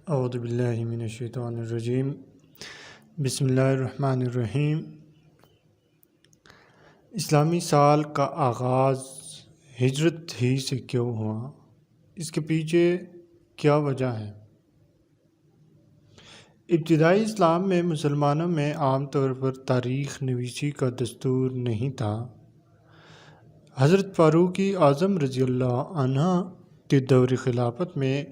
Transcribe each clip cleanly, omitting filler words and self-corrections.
اعوذ باللہ من الشیطان الرجیم بسم اللہ الرحمن الرحیم۔ اسلامی سال کا آغاز ہجرت ہی سے کیوں ہوا؟ اس کے پیچھے کیا وجہ ہے؟ ابتدائی اسلام میں مسلمانوں میں عام طور پر تاریخ نویسی کا دستور نہیں تھا۔ حضرت فاروق اعظم رضی اللہ عنہ کے دور خلافت میں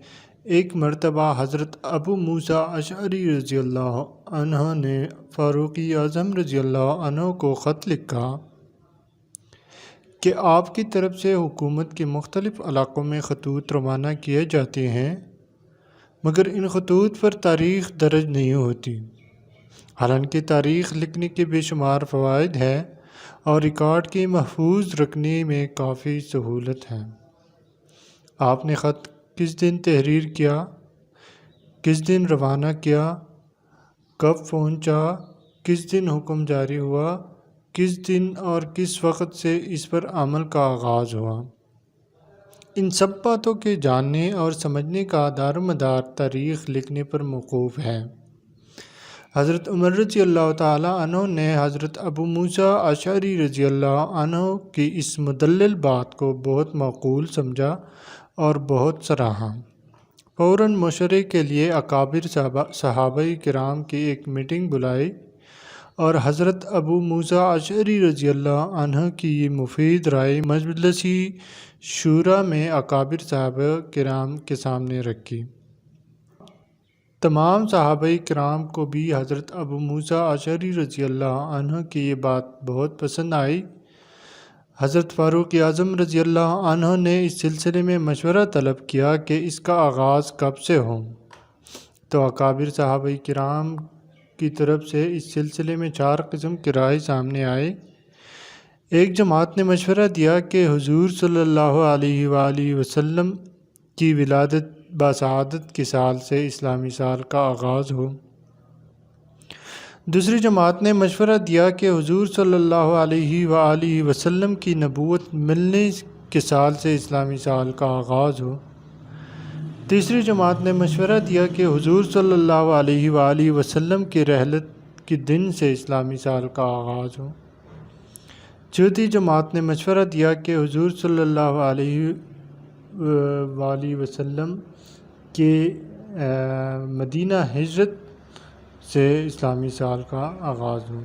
ایک مرتبہ حضرت ابو موسیٰ اشعری رضی اللہ عنہ نے فاروق اعظم رضی اللہ عنہ کو خط لکھا کہ آپ کی طرف سے حکومت کے مختلف علاقوں میں خطوط روانہ کیے جاتے ہیں، مگر ان خطوط پر تاریخ درج نہیں ہوتی، حالانکہ تاریخ لکھنے کے بے شمار فوائد ہیں اور ریکارڈ کے محفوظ رکھنے میں کافی سہولت ہے۔ آپ نے خط کس دن تحریر کیا، کس دن روانہ کیا، کب پہنچا، کس دن حکم جاری ہوا، کس دن اور کس وقت سے اس پر عمل کا آغاز ہوا، ان سب باتوں کے جاننے اور سمجھنے کا دار و مدار تاریخ لکھنے پر موقوف ہے۔ حضرت عمر رضی اللہ تعالیٰ عنہ نے حضرت ابو موسیٰ اشعری رضی اللہ عنہ کی اس مدلل بات کو بہت معقول سمجھا اور بہت سراہا۔ فوراً مشورے کے لیے اکابر صحابہ کرام کی ایک میٹنگ بلائی اور حضرت ابو موسیٰ اشعری رضی اللہ عنہ کی یہ مفید رائے مجلس شورا میں اکابر صحابہ کرام کے سامنے رکھی۔ تمام صحابہ کرام کو بھی حضرت ابو موسیٰ اشعری رضی اللہ عنہ کی یہ بات بہت پسند آئی۔ حضرت فاروق اعظم رضی اللہ عنہ نے اس سلسلے میں مشورہ طلب کیا کہ اس کا آغاز کب سے ہو، تو اکابر صحابہ کرام کی طرف سے اس سلسلے میں 4 قسم کی رائے سامنے آئے۔ ایک جماعت نے مشورہ دیا کہ حضور صلی اللہ علیہ وآلہ وسلم کی ولادت بسعادت کے سال سے اسلامی سال کا آغاز ہو۔ دوسری جماعت نے مشورہ دیا کہ حضور صلی اللہ علیہ وآلہ وسلم کی نبوت ملنے کے سال سے اسلامی سال کا آغاز ہو۔ تیسری جماعت نے مشورہ دیا کہ حضور صلی اللہ علیہ وآلہ وسلم کی رحلت کے دن سے اسلامی سال کا آغاز ہو۔ چوتھی جماعت نے مشورہ دیا کہ حضور صلی اللہ علیہ وآلہ وسلم کے مدینہ ہجرت سے اسلامی سال کا آغاز ہو۔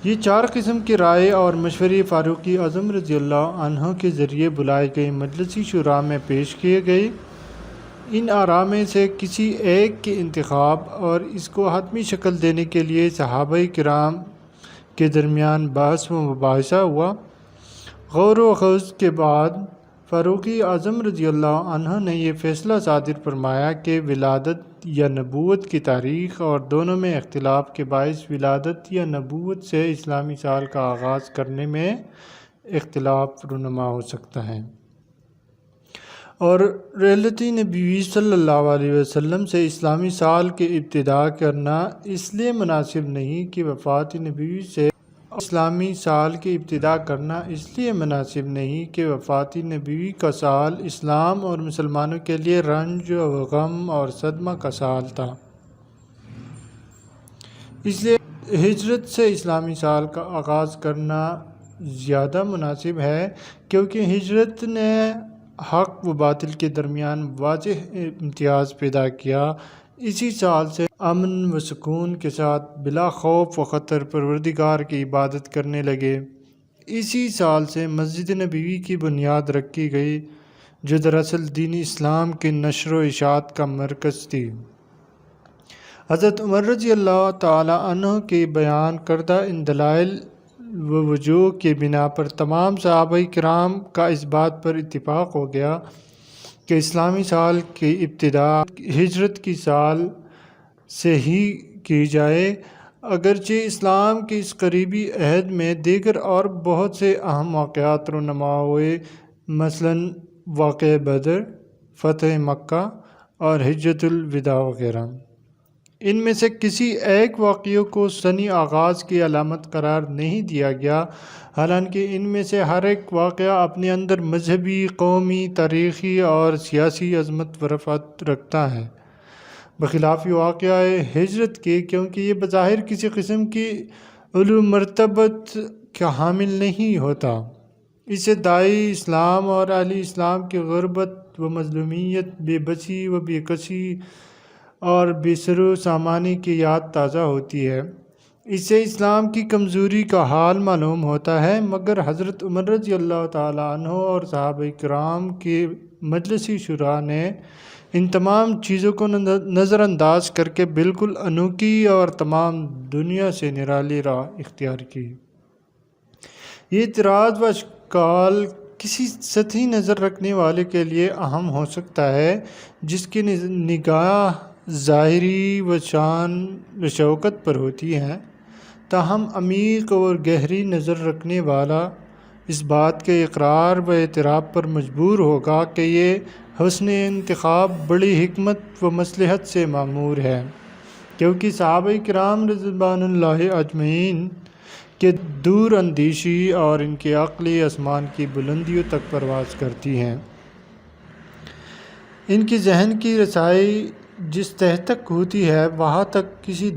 یہ 4 قسم کی رائے اور مشورے فاروق اعظم رضی اللہ عنہ کے ذریعے بلائے گئے مجلسی شورا میں پیش کیے گئے۔ ان آراء میں سے کسی ایک کے انتخاب اور اس کو حتمی شکل دینے کے لیے صحابہ کرام کے درمیان بحث و مباحثہ ہوا۔ غور و خوض کے بعد فاروق اعظم رضی اللہ عنہ نے یہ فیصلہ صادر فرمایا کہ ولادت یا نبوت کی تاریخ اور دونوں میں اختلاف کے باعث ولادت یا نبوت سے اسلامی سال کا آغاز کرنے میں اختلاف رونما ہو سکتا ہے، اور رحلت نبوی صلی اللہ علیہ وسلم سے اسلامی سال کی ابتدا کرنا اس لیے مناسب نہیں کہ وفات نبوی سے اسلامی سال کی ابتدا کرنا اس لیے مناسب نہیں کہ وفات نبوی کا سال اسلام اور مسلمانوں کے لیے رنج و غم اور صدمہ کا سال تھا۔ اس لیے ہجرت سے اسلامی سال کا آغاز کرنا زیادہ مناسب ہے، کیونکہ ہجرت نے حق و باطل کے درمیان واضح امتیاز پیدا کیا۔ اسی سال سے امن و سکون کے ساتھ بلا خوف و خطر پروردگار کی عبادت کرنے لگے۔ اسی سال سے مسجد نبوی کی بنیاد رکھی گئی، جو دراصل دین اسلام کی نشر و اشاعت کا مرکز تھی۔ حضرت عمر رضی اللہ تعالیٰ عنہ کے بیان کردہ ان دلائل و وجوہ کی بنا پر تمام صحابہ کرام کا اس بات پر اتفاق ہو گیا کہ اسلامی سال کی ابتدا ہجرت کی سال سے ہی کی جائے، اگرچہ اسلام کے اس قریبی عہد میں دیگر اور بہت سے اہم واقعات رونما ہوئے، مثلاً واقعہ بدر، فتح مکہ اور حجۃ الوداع وغیرہ۔ ان میں سے کسی ایک واقعے کو سنی آغاز کی علامت قرار نہیں دیا گیا، حالانکہ ان میں سے ہر ایک واقعہ اپنے اندر مذہبی، قومی، تاریخی اور سیاسی عظمت و رفعت رکھتا ہے۔ بخلاف واقعہ ہجرت کے، کیونکہ یہ بظاہر کسی قسم کی علو مرتبت کا حامل نہیں ہوتا۔ اسے داعی اسلام اور اہل اسلام کی غربت و مظلومیت، بے بسی و بے کسی اور بے سر و سامانی کی یاد تازہ ہوتی ہے۔ اس سے اسلام کی کمزوری کا حال معلوم ہوتا ہے، مگر حضرت عمر رضی اللہ تعالیٰ عنہ اور صحابہ کرام کے مجلسی شورا نے ان تمام چیزوں کو نظر انداز کر کے بالکل انوکھی اور تمام دنیا سے نرالی راہ اختیار کی۔ یہ اعتراض و اشکال کسی سطحی نظر رکھنے والے کے لیے اہم ہو سکتا ہے، جس کی نگاہ ظاہری و شان و شوکت پر ہوتی ہے، تاہم عمیق اور گہری نظر رکھنے والا اس بات کے اقرار و اعتراف پر مجبور ہوگا کہ یہ حسن انتخاب بڑی حکمت و مصلحت سے معمور ہے، کیونکہ صحابہ کرام رضوان اللہ اجمعین کے دور اندیشی اور ان کی عقلی آسمان کی بلندیوں تک پرواز کرتی ہیں۔ ان کی ذہن کی رسائی جس تہ تک ہوتی ہے، وہاں تک کسی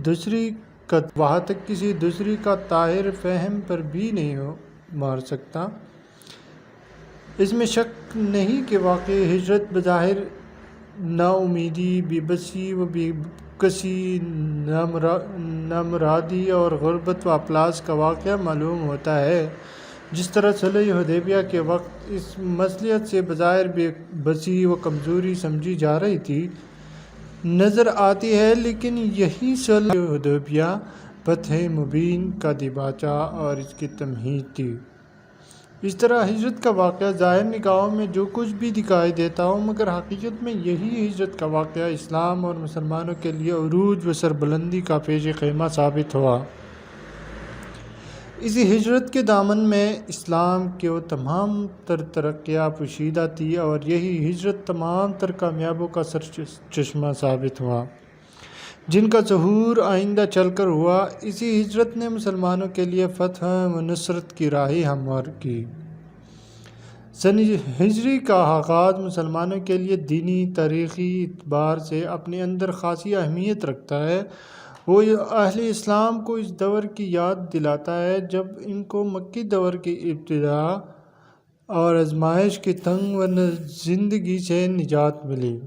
دوسری کا طاہر فہم پر بھی نہیں مار سکتا۔ اس میں شک نہیں کہ واقعی ہجرت بظاہر نا امیدی، بے بسی و بے کسی، نامرادی اور غربت و افلاس کا واقعہ معلوم ہوتا ہے۔ جس طرح صلح حدیبیہ کے وقت اس مصلحت سے بظاہر بے بسی و کمزوری سمجھی جا رہی تھی، نظر آتی ہے، لیکن یہی صلح حدیبیہ فتح مبین کا دیباچہ اور اس کی تمہید تھی۔ اس طرح ہجرت کا واقعہ ظاہر نگاہوں میں جو کچھ بھی دکھائی دیتا ہو، مگر حقیقت میں یہی ہجرت کا واقعہ اسلام اور مسلمانوں کے لیے عروج و سربلندی کا پیش خیمہ ثابت ہوا۔ اسی ہجرت کے دامن میں اسلام کی وہ تمام تر ترقیاں پوشیدہ تھی، اور یہی ہجرت تمام تر کامیابیوں کا سرچشمہ ثابت ہوا، جن کا ظہور آئندہ چل کر ہوا۔ اسی ہجرت نے مسلمانوں کے لیے فتح و نصرت کی راہیں ہموار کی۔ سن ہجری کا آغاز مسلمانوں کے لیے دینی تاریخی اعتبار سے اپنے اندر خاصی اہمیت رکھتا ہے۔ وہ اہل اسلام کو اس دور کی یاد دلاتا ہے جب ان کو مکی دور کی ابتدا اور آزمائش کی تنگ و زندگی سے نجات ملی،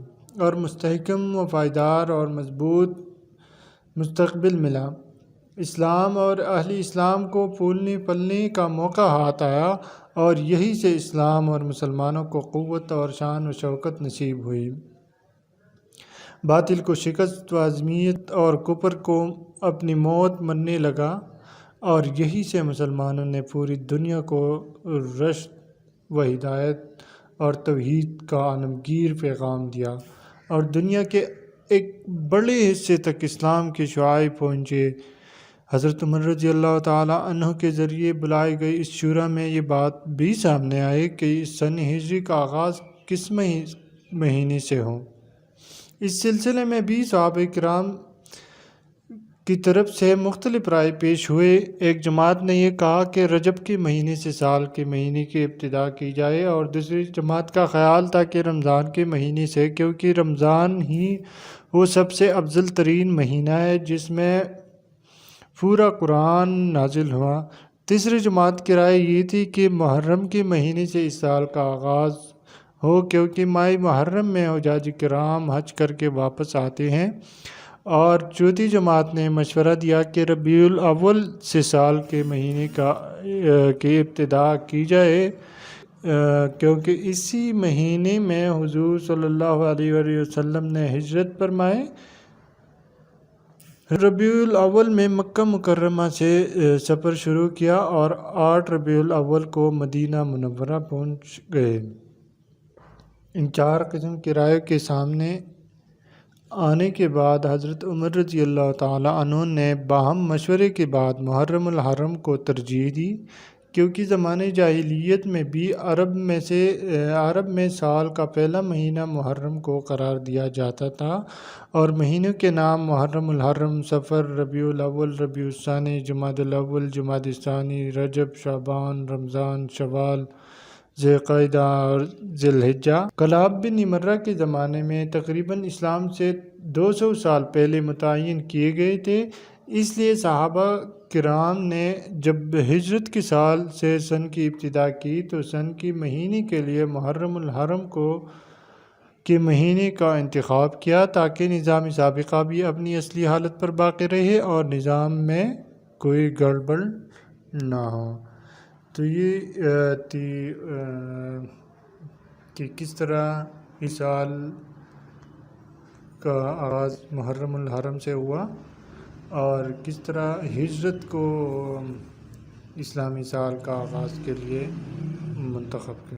اور مستحکم و پائیدار اور مضبوط مستقبل ملا۔ اسلام اور اہل اسلام کو پھولنے پھلنے کا موقع ہاتھ آیا، اور یہی سے اسلام اور مسلمانوں کو قوت اور شان و شوکت نصیب ہوئی۔ باطل کو شکست و عظمیت اور کفر کو اپنی موت مرنے لگا، اور یہی سے مسلمانوں نے پوری دنیا کو رشد و ہدایت اور توحید کا عالمگیر پیغام دیا، اور دنیا کے ایک بڑے حصے تک اسلام کے شعاع پہنچے۔ حضرت عمر رضی اللہ تعالیٰ عنہ کے ذریعے بلائی گئی اس شورا میں یہ بات بھی سامنے آئی کہ اس سن ہجری کا آغاز کس مہینے سے ہو۔ اس سلسلے میں بھی صحابہ کرام کی طرف سے مختلف رائے پیش ہوئے۔ ایک جماعت نے یہ کہا کہ رجب کے مہینے سے سال کے مہینے کی ابتدا کی جائے، اور دوسری جماعت کا خیال تھا کہ رمضان کے مہینے سے، کیونکہ رمضان ہی وہ سب سے افضل ترین مہینہ ہے جس میں پورا قرآن نازل ہوا۔ تیسری جماعت کی رائے یہ تھی کہ محرم کے مہینے سے اس سال کا آغاز ہو، کیونکہ ماہ محرم میں حجاج کرام حج کر کے واپس آتے ہیں۔ اور چوتھی جماعت نے مشورہ دیا کہ ربیع الاول سے سال کے مہینے کی ابتدا کی جائے، کیونکہ اسی مہینے میں حضور صلی اللہ علیہ وآلہ وسلم نے ہجرت فرمائی۔ ربیع الاول میں مکہ مکرمہ سے سفر شروع کیا اور 8 ربیع الاول کو مدینہ منورہ پہنچ گئے۔ ان چار قسم کی رائے کے سامنے آنے کے بعد حضرت عمر رضی اللہ تعالیٰ عنہ نے باہم مشورے کے بعد محرم الحرم کو ترجیح دی، کیونکہ زمانۂ جاہلیت میں بھی عرب میں سال کا پہلا مہینہ محرم کو قرار دیا جاتا تھا، اور مہینوں کے نام محرم الحرم، صفر، ربیع الاول، ربیع الثانی، جمادی الاول، جمادی الثانی، رجب، شعبان، رمضان، شوال، ذی القعدہ اور ذی الحجہ۔ کلاب بن مرہ کے زمانے میں تقریباً اسلام سے 200 سال پہلے متعین کیے گئے تھے، اس لیے صحابہ کرام نے جب ہجرت کے سال سے سن کی ابتدا کی تو سن کے مہینے کے لیے محرم الحرم کے مہینے کا انتخاب کیا تاکہ نظام سابقہ بھی اپنی اصلی حالت پر باقی رہے اور نظام میں کوئی گڑبڑ نہ ہو۔ تو یہ تھی کہ کس طرح اس سال کا آغاز محرم الحرم سے ہوا اور کس طرح ہجرت کو اسلامی سال کا آغاز کے لیے منتخب کیا۔